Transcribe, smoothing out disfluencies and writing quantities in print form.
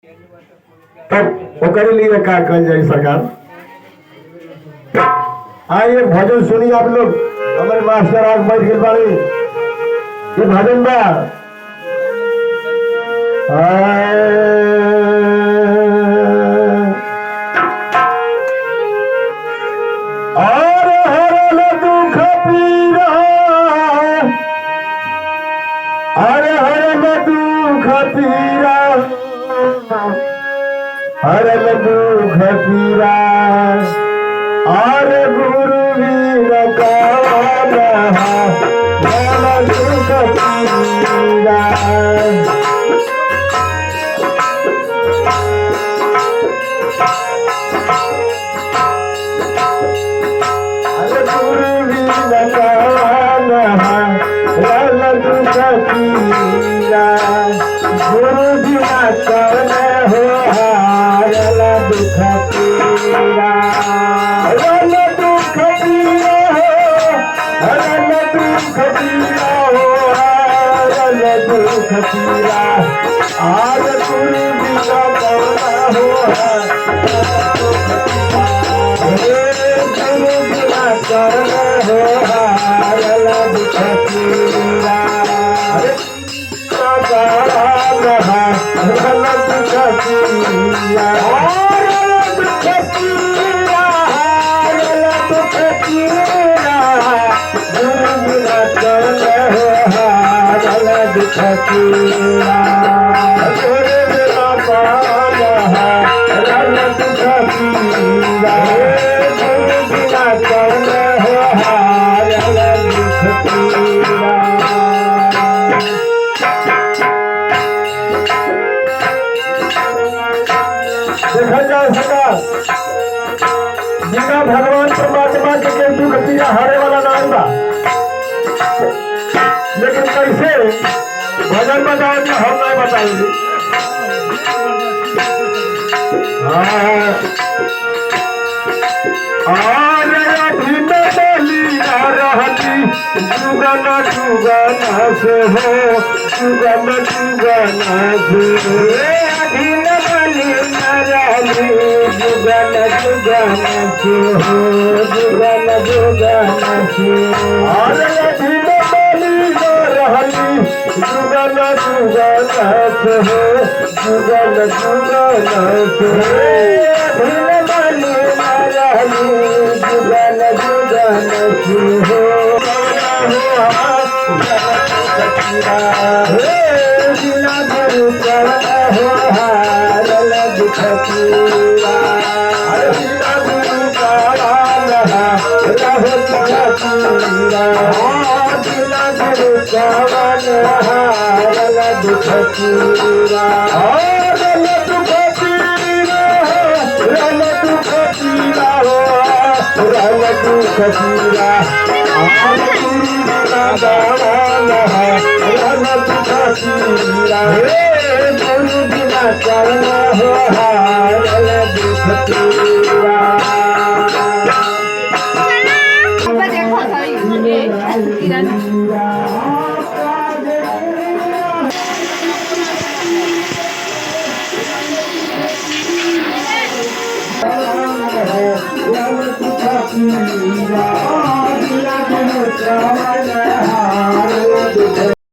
तब ओकरे लिए का कल जाए सरकार। आइए भजन सुनिए आप लोग। हमारे मास्टर आग बैठ गए बाड़ी ये भजन बा। और हरल दुख पीरा, अरे हरल दुख पीरा, हरल दुख पीरा, और गुरु वीर कावना हरल दुख पीरा। गुरु बिना कौन हो हारल दुख पीरा, हरल दुख पीरा हो, हरल दुख पीरा हो, हरल दुख पीरा, आज गुरु बिना कौन हो गुरु बिना कौन हो हारल दुख पीरा। देखा जा सका बिना भगवान परमात्मा के दुख पीड़ा हारे वाला नाम बा। लेकिन कैसे भजन बताओ तो हम नहीं बताएंगे। जुगन जुगन से हो, जुगन जुगन से अधीन बलि नरली, जुगन जुगन से हो, जुगन जुगन से और अधीन बलि नरली, जुगन जुगन से हो, जुगन जुगन से अधीन बलि नरली, जुगन जुगन से हो। बिना गुरु कौन हो हारल दुख पीरा, बिना गुरु कौन रहो दुख पीरा, बिना गुरु कौन हारल दुख पीरा, रल दुख पीरा, रल दुख पीरा हो, रल दुख पीरा, गुरु बिना कौन हो हारल दुख पीरा। Thank you.